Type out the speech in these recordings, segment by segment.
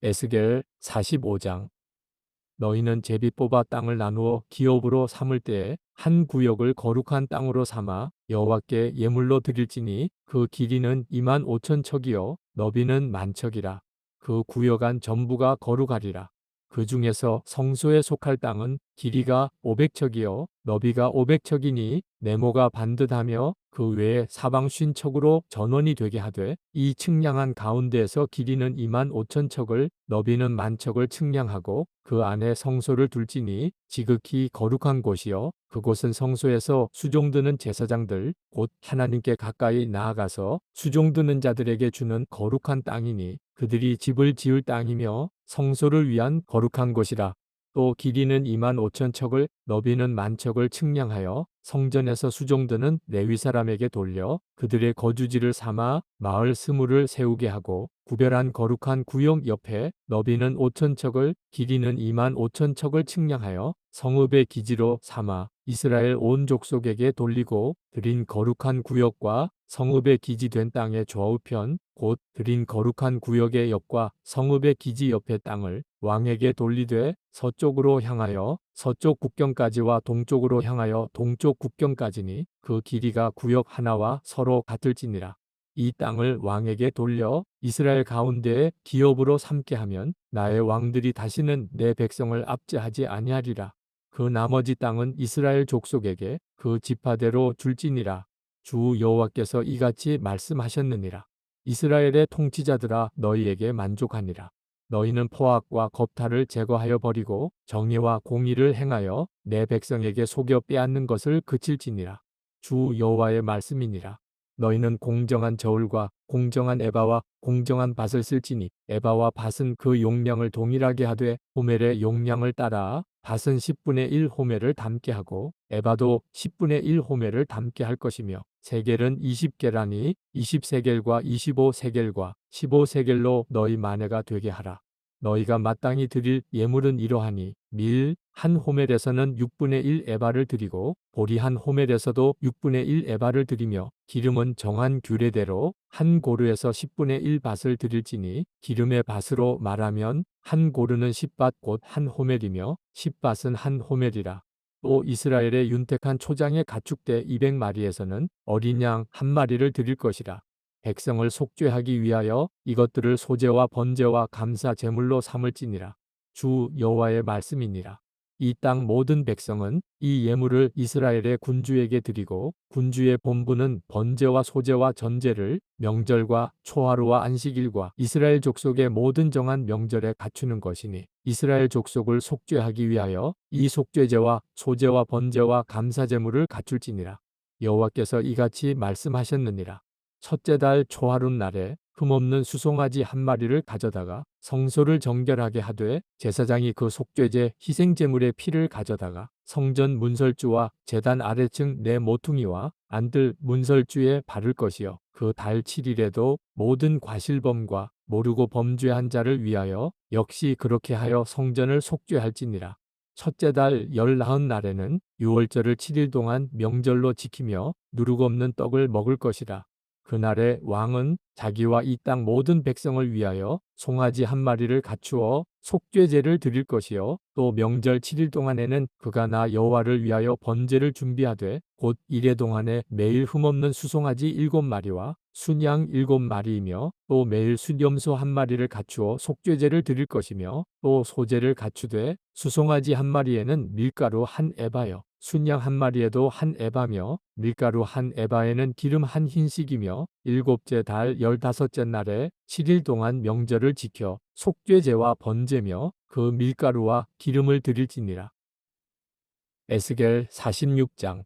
에스겔 45장. 너희는 제비 뽑아 땅을 나누어 기업으로 삼을 때에 한 구역을 거룩한 땅으로 삼아 여호와께 예물로 드릴지니 그 길이는 25,000척이요 너비는 10,000척이라. 그 구역 안 전부가 거룩하리라. 그 중에서 성소에 속할 땅은 길이가 500척이요 너비가 500척이니 네모가 반듯하며 그 외에 사방 50척으로 전원이 되게 하되 이 측량한 가운데에서 길이는 25,000척을 너비는 10,000척을 측량하고 그 안에 성소를 둘지니 지극히 거룩한 곳이요 그곳은 성소에서 수종드는 제사장들 곧 하나님께 가까이 나아가서 수종드는 자들에게 주는 거룩한 땅이니 그들이 집을 지을 땅이며 성소를 위한 거룩한 곳이라. 또 길이는 25,000척을 너비는 10,000척을 측량하여 성전에서 수종드는 레위 사람에게 돌려 그들의 거주지를 삼아 마을 스물을 세우게 하고 구별한 거룩한 구역 옆에 너비는 5,000척을 길이는 25,000척을 측량하여 성읍의 기지로 삼아 이스라엘 온 족속에게 돌리고 드린 거룩한 구역과 성읍의 기지 된 땅의 좌우편 곧 드린 거룩한 구역의 옆과 성읍의 기지 옆의 땅을 왕에게 돌리되 서쪽으로 향하여 서쪽 국경까지와 동쪽으로 향하여 동쪽 국경까지니 그 길이가 구역 하나와 서로 같을지니라. 이 땅을 왕에게 돌려 이스라엘 가운데에 기업으로 삼게 하면 나의 왕들이 다시는 내 백성을 압제하지 아니하리라. 그 나머지 땅은 이스라엘 족속에게 그 지파대로 줄지니라. 주 여호와께서 이같이 말씀하셨느니라. 이스라엘의 통치자들아 너희에게 만족하니라. 너희는 포악과 겁탈을 제거하여 버리고 정의와 공의를 행하여 내 백성에게 속여 빼앗는 것을 그칠지니라. 주 여호와의 말씀이니라. 너희는 공정한 저울과 공정한 에바와 공정한 밭을 쓸지니 에바와 밭은 그 용량을 동일하게 하되 호멜의 용량을 따라 밭은 10분의 1 호멜을 담게 하고 에바도 10분의 1 호멜을 담게 할 것이며 세겔은 20계라니 20세겔과 25세겔과 15세겔로 너희 마네가 되게 하라. 너희가 마땅히 드릴 예물은 이러하니 밀 한 호멜에서는 6분의 1 에바를 드리고 보리 한 호멜에서도 6분의 1 에바를 드리며 기름은 정한 규례대로 한 고르에서 10분의 1 밭을 드릴지니 기름의 밭으로 말하면 한 고르는 10밭 곧 한 호멜이며 10밭은 한 호멜이라. 또 이스라엘의 윤택한 초장의 가축대 200마리에서는 어린 양 한 마리를 드릴 것이라. 백성을 속죄하기 위하여 이것들을 소제와 번제와 감사 제물로 삼을지니라. 주 여호와의 말씀이니라. 이 땅 모든 백성은 이 예물을 이스라엘의 군주에게 드리고 군주의 본분은 번제와 소제와 전제를 명절과 초하루와 안식일과 이스라엘 족속의 모든 정한 명절에 갖추는 것이니 이스라엘 족속을 속죄하기 위하여 이 속죄제와 소제와 번제와 감사제물을 갖출지니라. 여호와께서 이같이 말씀하셨느니라. 첫째 달 초하룻 날에 흠없는 수송아지 한 마리를 가져다가 성소를 정결하게 하되 제사장이 그 속죄제 희생제물의 피를 가져다가 성전 문설주와 제단 아래층 네 모퉁이와 안들 문설주에 바를 것이요 그 달 7일에도 모든 과실범과 모르고 범죄한 자를 위하여 역시 그렇게 하여 성전을 속죄할지니라. 첫째 달 19날에는 유월절을 7일 동안 명절로 지키며 누룩 없는 떡을 먹을 것이라. 그날에 왕은 자기와 이 땅 모든 백성을 위하여 송아지 한 마리를 갖추어 속죄제를 드릴 것이요 또 명절 7일 동안에는 그가 나 여호와를 위하여 번제를 준비하되 곧 이래 동안에 매일 흠없는 수송아지 7마리와 순양 7마리이며 또 매일 순염소 한 마리를 갖추어 속죄제를 드릴 것이며 또 소제를 갖추되 수송아지 한 마리에는 밀가루 한 에바요 순양 한 마리에도 한 에바며 밀가루 한 에바에는 기름 한 흰씩이며 일곱째 달 15째 날에 7일 동안 명절을 지켜 속죄제와 번제며 그 밀가루와 기름을 드릴지니라. 에스겔 46장.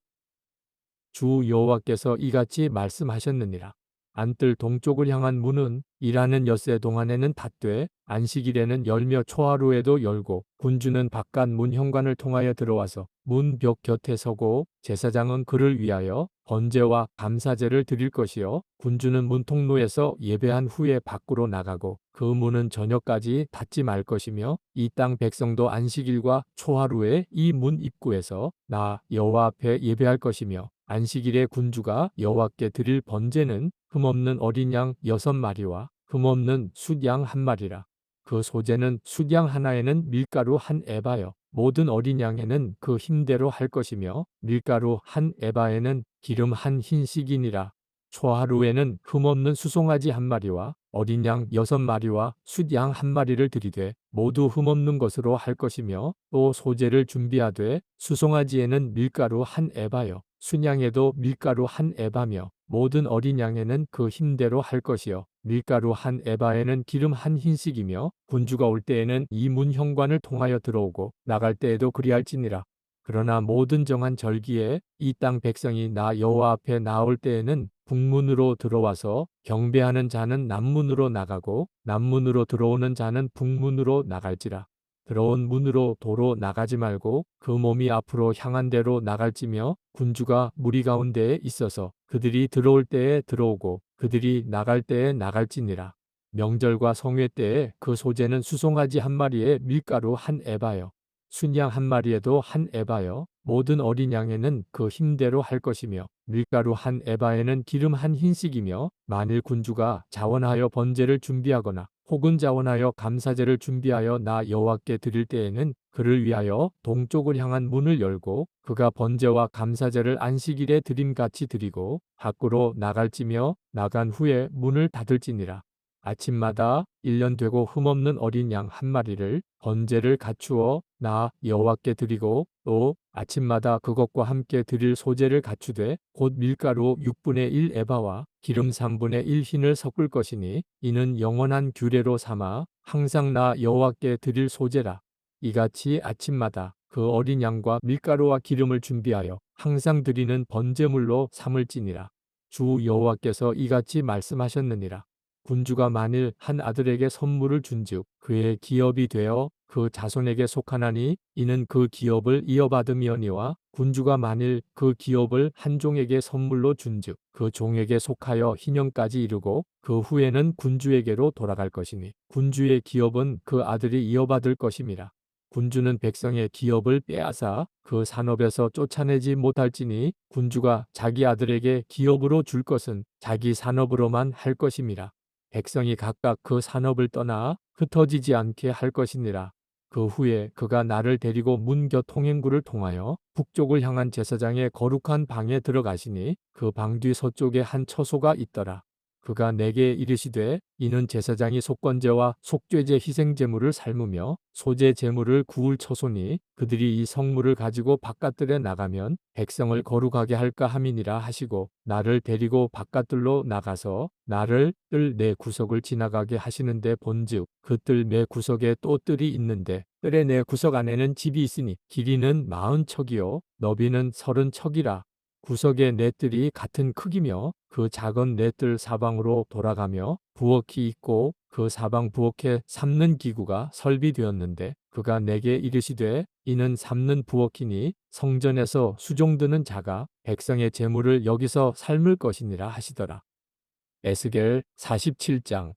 주 여호와께서 이같이 말씀하셨느니라. 안뜰 동쪽을 향한 문은 일하는 엿새 동안에는 닫되 안식일에는 열며 초하루에도 열고 군주는 바깥 문 현관을 통하여 들어와서 문 벽 곁에 서고 제사장은 그를 위하여 번제와 감사제를 드릴 것이요 군주는 문 통로에서 예배한 후에 밖으로 나가고 그 문은 저녁까지 닫지 말 것이며 이 땅 백성도 안식일과 초하루에 이 문 입구에서 나 여호와 앞에 예배할 것이며 안식일에 군주가 여호와께 드릴 번제는 흠없는 어린 양 6마리와 흠없는 숫양 한 마리라. 그 소재는 숫양 하나에는 밀가루 한 에바요. 모든 어린 양에는 그 힘대로 할 것이며 밀가루 한 에바에는 기름 한 흰식이니라. 초하루에는 흠없는 수송아지 한 마리와 어린 양 6마리와 숫양 한 마리를 들이되 모두 흠없는 것으로 할 것이며 또 소재를 준비하되 수송아지에는 밀가루 한 에바요. 순양에도 밀가루 한 에바며 모든 어린 양에는 그 힘대로 할 것이요. 밀가루 한 에바에는 기름 한 흰식이며 군주가 올 때에는 이 문 현관을 통하여 들어오고 나갈 때에도 그리할지니라. 그러나 모든 정한 절기에 이 땅 백성이 나 여호와 앞에 나올 때에는 북문으로 들어와서 경배하는 자는 남문으로 나가고 남문으로 들어오는 자는 북문으로 나갈지라. 들어온 문으로 도로 나가지 말고 그 몸이 앞으로 향한 대로 나갈지며 군주가 무리 가운데에 있어서 그들이 들어올 때에 들어오고 그들이 나갈 때에 나갈지니라. 명절과 성회 때에 그 소재는 수송아지 한 마리에 밀가루 한 에바요. 순양 한 마리에도 한 에바요. 모든 어린 양에는 그 힘대로 할 것이며 밀가루 한 에바에는 기름 한 흰식이며 만일 군주가 자원하여 번제를 준비하거나 혹은 자원하여 감사제를 준비하여 나 여호와께 드릴 때에는 그를 위하여 동쪽을 향한 문을 열고 그가 번제와 감사제를 안식일에 드림같이 드리고 밖으로 나갈지며 나간 후에 문을 닫을지니라. 아침마다 1년 되고 흠없는 어린 양 한 마리를 번제를 갖추어 나 여호와께 드리고 또 아침마다 그것과 함께 드릴 소제를 갖추되 곧 밀가루 6분의 1 에바와 기름 3분의 1 흰을 섞을 것이니 이는 영원한 규례로 삼아 항상 나 여호와께 드릴 소제라. 이같이 아침마다 그 어린 양과 밀가루와 기름을 준비하여 항상 드리는 번제물로 삼을지니라. 주 여호와께서 이같이 말씀하셨느니라. 군주가 만일 한 아들에게 선물을 준즉 그의 기업이 되어 그 자손에게 속하나니 이는 그 기업을 이어받음이oni와 군주가 만일 그 기업을 한 종에게 선물로 준즉 그 종에게 속하여 희년까지 이르고 그 후에는 군주에게로 돌아갈 것이니 군주의 기업은 그 아들이 이어받을 것임이라. 군주는 백성의 기업을 빼앗아 그 산업에서 쫓아내지 못할지니 군주가 자기 아들에게 기업으로 줄 것은 자기 산업으로만 할 것임이라. 백성이 각각 그 산업을 떠나 흩어지지 않게 할 것이니라. 그 후에 그가 나를 데리고 문곁 통행구를 통하여 북쪽을 향한 제사장의 거룩한 방에 들어가시니 그 방 뒤 서쪽에 한 처소가 있더라. 그가 내게 이르시되 이는 제사장이 속건제와 속죄제 희생제물을 삶으며 소제 제물을 구울 처소니 그들이 이 성물을 가지고 바깥들에 나가면 백성을 거룩하게 할까 함이니라 하시고 나를 데리고 바깥들로 나가서 나를 뜰 네 구석을 지나가게 하시는데 본즉 그 뜰 네 구석에 또 뜰이 있는데 뜰의 네 구석 안에는 집이 있으니 길이는 40척이요 너비는 30척이라. 구석의 네 뜰이 같은 크기며 그 작은 네 뜰 사방으로 돌아가며 부엌이 있고 그 사방 부엌에 삶는 기구가 설비되었는데 그가 내게 이르시되 이는 삶는 부엌이니 성전에서 수종드는 자가 백성의 재물을 여기서 삶을 것이니라 하시더라. 에스겔 47장.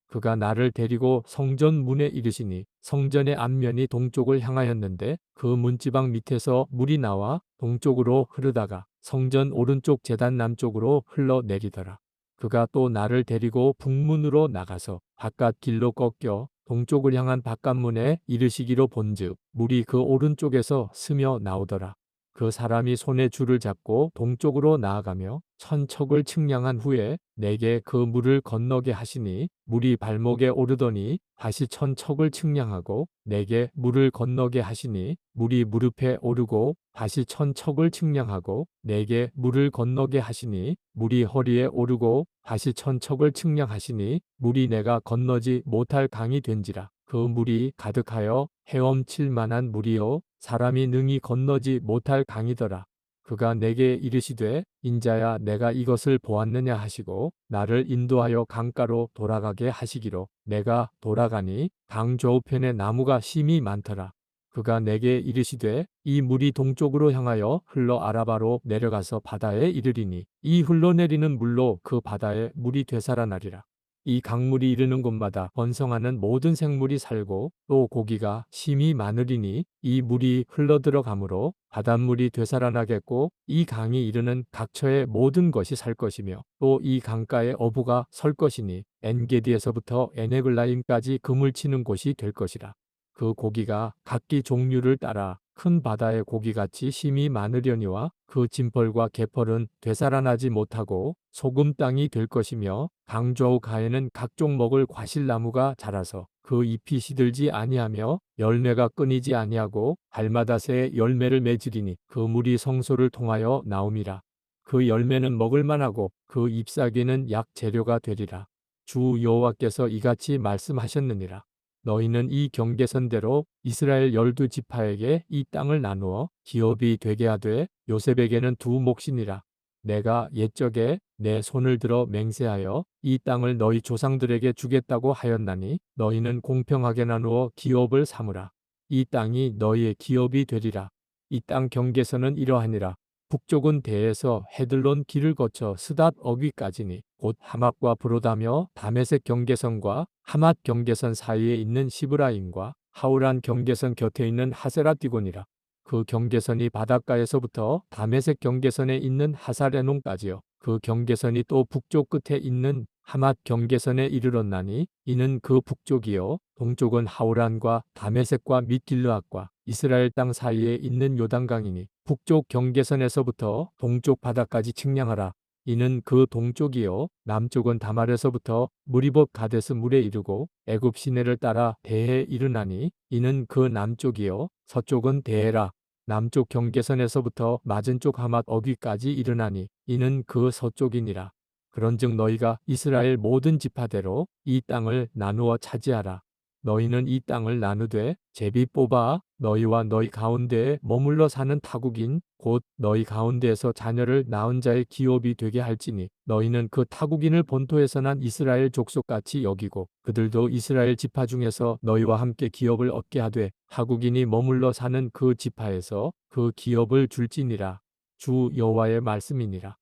그가 나를 데리고 성전 문에 이르시니 성전의 앞면이 동쪽을 향하였는데 그 문지방 밑에서 물이 나와 동쪽으로 흐르다가 성전 오른쪽 제단 남쪽으로 흘러내리더라. 그가 또 나를 데리고 북문으로 나가서 바깥 길로 꺾여 동쪽을 향한 바깥문에 이르시기로 본즉 물이 그 오른쪽에서 스며 나오더라. 그 사람이 손에 줄을 잡고 동쪽으로 나아가며 1000척을 측량한 후에 내게 그 물을 건너게 하시니 물이 발목에 오르더니 다시 1000척을 측량하고 내게 물을 건너게 하시니 물이 무릎에 오르고 다시 1000척을 측량하고 내게 물을 건너게 하시니 물이 허리에 오르고 다시 1000척을 측량하시니 물이 내가 건너지 못할 강이 된지라. 그 물이 가득하여 헤엄칠 만한 물이요 사람이 능히 건너지 못할 강이더라. 그가 내게 이르시되 인자야 내가 이것을 보았느냐 하시고 나를 인도하여 강가로 돌아가게 하시기로 내가 돌아가니 강 저우편에 나무가 심이 많더라. 그가 내게 이르시되 이 물이 동쪽으로 향하여 흘러 아라바로 내려가서 바다에 이르리니 이 흘러내리는 물로 그 바다에 물이 되살아나리라. 이 강물이 이르는 곳마다 번성하는 모든 생물이 살고 또 고기가 심히 많으리니 이 물이 흘러들어가므로 바닷물이 되살아나겠고 이 강이 이르는 각처의 모든 것이 살 것이며 또 이 강가에 어부가 설 것이니 엔게디에서부터 에네글라임까지 그물 치는 곳이 될 것이라. 그 고기가 각기 종류를 따라 큰 바다의 고기같이 심히 많으려니와 그 짐벌과 개펄은 되살아나지 못하고 소금 땅이 될 것이며 강좌우 가에는 각종 먹을 과실나무가 자라서 그 잎이 시들지 아니하며 열매가 끊이지 아니하고 달마다 새 열매를 맺으리니 그 물이 성소를 통하여 나옴이라. 그 열매는 먹을 만하고 그 잎사귀는 약 재료가 되리라. 주 여호와께서 이같이 말씀하셨느니라. 너희는 이 경계선대로 이스라엘 12지파에게 이 땅을 나누어 기업이 되게 하되 요셉에게는 두 몫이니라. 내가 옛적에 내 손을 들어 맹세하여 이 땅을 너희 조상들에게 주겠다고 하였나니 너희는 공평하게 나누어 기업을 삼으라. 이 땅이 너희의 기업이 되리라. 이 땅 경계선은 이러하니라. 북쪽은 대에서 헤들론 길을 거쳐 스닷 어귀까지니 곧 하맛과 브로다며 다메섹 경계선과 하맛 경계선 사이에 있는 시브라임과 하우란 경계선 곁에 있는 하세라디곤이라. 그 경계선이 바닷가에서부터 다메섹 경계선에 있는 하사레논까지요. 그 경계선이 또 북쪽 끝에 있는 하맛 경계선에 이르렀나니 이는 그 북쪽이요. 동쪽은 하우란과 다메섹과 밋길르앗과 이스라엘 땅 사이에 있는 요단강이니 북쪽 경계선에서부터 동쪽 바다까지 측량하라. 이는 그 동쪽이요. 남쪽은 다말에서부터 무리봇 가데스 물에 이르고 애굽 시내를 따라 대해에 이르나니 이는 그 남쪽이요. 서쪽은 대해라. 남쪽 경계선에서부터 맞은쪽 하맛 어귀까지 이르나니 이는 그 서쪽이니라. 그런즉 너희가 이스라엘 모든 지파대로 이 땅을 나누어 차지하라. 너희는 이 땅을 나누되 제비 뽑아 너희와 너희 가운데에 머물러 사는 타국인 곧 너희 가운데에서 자녀를 낳은 자의 기업이 되게 할지니 너희는 그 타국인을 본토에서 난 이스라엘 족속같이 여기고 그들도 이스라엘 지파 중에서 너희와 함께 기업을 얻게 하되 타국인이 머물러 사는 그 지파에서 그 기업을 줄지니라. 주 여호와의 말씀이니라.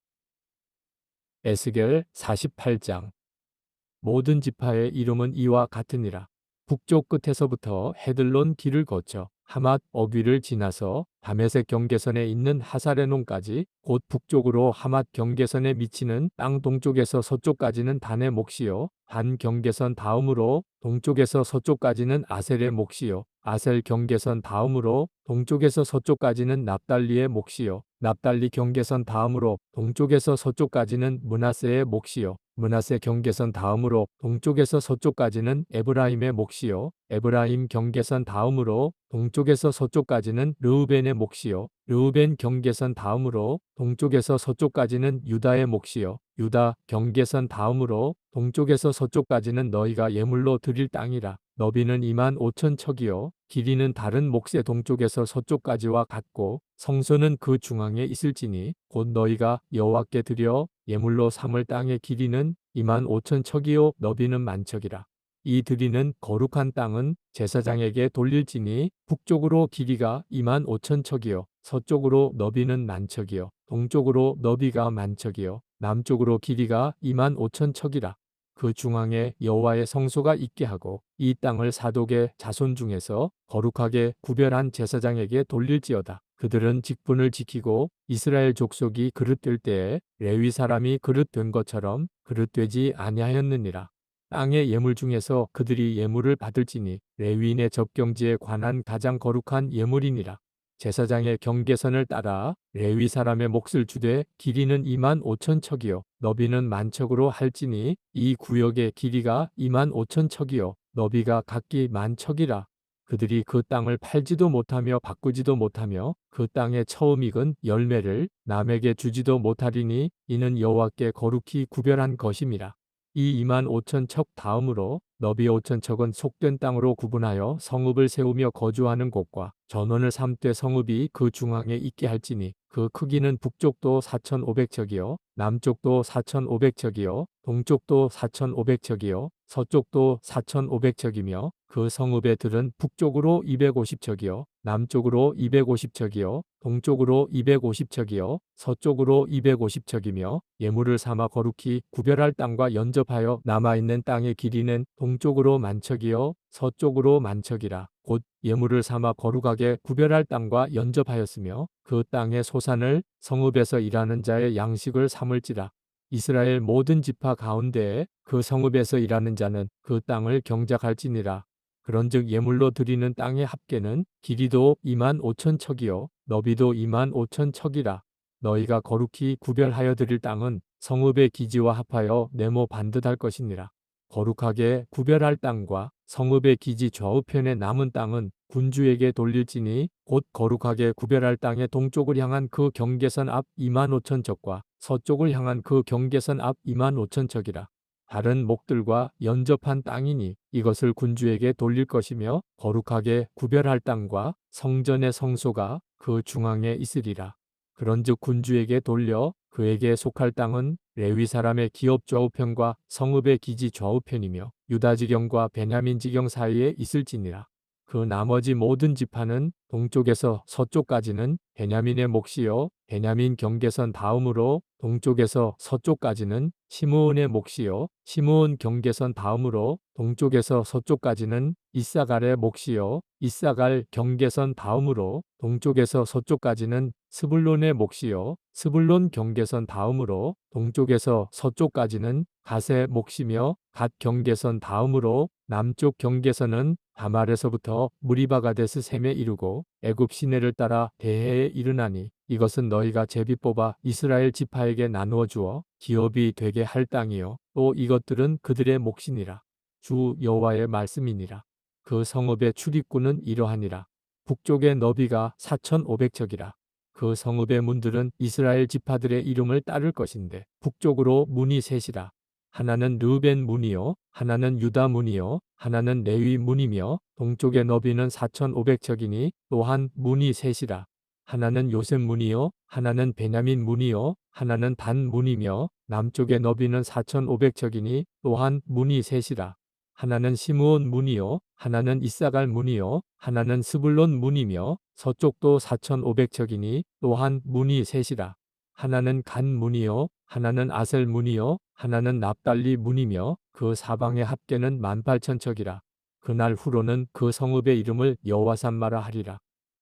에스겔 48장. 모든 지파의 이름은 이와 같으니라. 북쪽 끝에서부터 헤들론 길을 거쳐 하맛 어귀를 지나서 다메섹 경계선에 있는 하사레논까지 곧 북쪽으로 하맛 경계선에 미치는 땅 동쪽에서 서쪽까지는 단의 몫이요. 단 경계선 다음으로 동쪽에서 서쪽까지는 아셀의 몫이요. 아셀 경계선 다음으로 동쪽에서 서쪽까지는 납달리의 몫이요. 납달리 경계선 다음으로 동쪽에서 서쪽까지는 므낫세의 몫이요. 므낫세 경계선 다음으로 동쪽에서 서쪽까지는 에브라임의 몫이요. 에브라임 경계선 다음으로 동쪽에서 서쪽까지는 르우벤의 몫이요. 르우벤 경계선 다음으로 동쪽에서 서쪽까지는 유다의 몫이요. 유다 경계선 다음으로 동쪽에서 서쪽까지는 너희가 예물로 드릴 땅이라. 너비는 25,000척이요. 길이는 다른 몫의 동쪽에서 서쪽까지와 같고 성소는 그 중앙에 있을지니 곧 너희가 여호와께 드려 예물로 삼을 땅의 길이는 25,000척이요. 너비는 만척이라. 이 드리는 거룩한 땅은 제사장에게 돌릴지니 북쪽으로 길이가 25,000척이요. 서쪽으로 너비는 만척이요. 동쪽으로 너비가 만척이요. 남쪽으로 길이가 25,000척이라. 그 중앙에 여호와의 성소가 있게 하고 이 땅을 사독의 자손 중에서 거룩하게 구별한 제사장에게 돌릴지어다. 그들은 직분을 지키고 이스라엘 족속이 그릇될 때에 레위 사람이 그릇된 것처럼 그릇되지 아니하였느니라. 땅의 예물 중에서 그들이 예물을 받을지니 레위인의 접경지에 관한 가장 거룩한 예물이니라. 제사장의 경계선을 따라 레위 사람의 몫을 주되 길이는 25,000척이요 너비는 만척으로 할지니 이 구역의 길이가 25,000척이요 너비가 각기 만척이라. 그들이 그 땅을 팔지도 못하며 바꾸지도 못하며 그 땅의 처음 익은 열매를 남에게 주지도 못하리니 이는 여호와께 거룩히 구별한 것임이라. 이 25,000척 다음으로 너비 5,000척은 속된 땅으로 구분하여 성읍을 세우며 거주하는 곳과 전원을 삼되 성읍이 그 중앙에 있게 할지니 그 크기는 북쪽도 4,500척이요 남쪽도 4,500척이요 동쪽도 4,500척이요 서쪽도 4,500척이며 그 성읍의 들은 북쪽으로 250척이요 남쪽으로 250척이요 동쪽으로 250척이요 서쪽으로 250척이며 예물을 삼아 거룩히 구별할 땅과 연접하여 남아있는 땅의 길이는 동쪽으로 만척이요 서쪽으로 만척이라. 곧 예물을 삼아 거룩하게 구별할 땅과 연접하였으며 그 땅의 소산을 성읍에서 일하는 자의 양식을 삼을지라. 이스라엘 모든 지파 가운데에 그 성읍에서 일하는 자는 그 땅을 경작할지니라. 그런즉 예물로 드리는 땅의 합계는 길이도 2만 5천 척이요 너비도 2만 5천 척이라. 너희가 거룩히 구별하여 드릴 땅은 성읍의 기지와 합하여 네모 반듯할 것이니라. 거룩하게 구별할 땅과 성읍의 기지 좌우편에 남은 땅은 군주에게 돌릴지니 곧 거룩하게 구별할 땅의 동쪽을 향한 그 경계선 앞 2만 5천 척과 서쪽을 향한 그 경계선 앞 2만 5천 척이라. 다른 목들과 연접한 땅이니 이것을 군주에게 돌릴 것이며 거룩하게 구별할 땅과 성전의 성소가 그 중앙에 있으리라. 그런즉 군주에게 돌려 그에게 속할 땅은 레위 사람의 기업 좌우편과 성읍의 기지 좌우편이며 유다 지경과 베냐민 지경 사이에 있을지니라. 그 나머지 모든 지파는 동쪽에서 서쪽까지는 베냐민의 몫이요 베냐민 경계선 다음으로 동쪽에서 서쪽까지는 시므온의 몫이요 시므온 경계선 다음으로 동쪽에서 서쪽까지는 이사갈의 몫이요 이사갈 경계선 다음으로 동쪽에서 서쪽까지는 스불론의 몫이요 스불론 경계선 다음으로 동쪽에서 서쪽까지는 갓의 몫이며 갓 경계선 다음으로 남쪽 경계선은 다말에서부터 무리바가데스 셈에 이르고 애굽 시내를 따라 대해에 이르나니 이것은 너희가 제비 뽑아 이스라엘 지파에게 나누어 주어 기업이 되게 할 땅이요 또 이것들은 그들의 몫이니라. 주 여호와의 말씀이니라. 그 성읍의 출입구는 이러하니라. 북쪽의 너비가 4,500척이라. 그 성읍의 문들은 이스라엘 지파들의 이름을 따를 것인데 북쪽으로 문이 셋이라. 하나는 르우벤 문이요 하나는 유다 문이요 하나는 레위 문이며 동쪽의 너비는 4,500척이니 또한 문이 셋이라. 하나는 요셉 문이요 하나는 베냐민 문이요 하나는 단 문이며 남쪽의 너비는 4,500척이니 또한 문이 셋이라. 하나는 시므온 문이요 하나는 이사갈 문이요 하나는 스불론 문이며 서쪽도 4,500척이니 또한 문이 셋이라. 하나는 간 문이요 하나는 아셀 문이요 하나는 납달리 문이며 그 사방의 합계는 18,000척이라. 그날 후로는 그 성읍의 이름을 여호와 삼마라 하리라.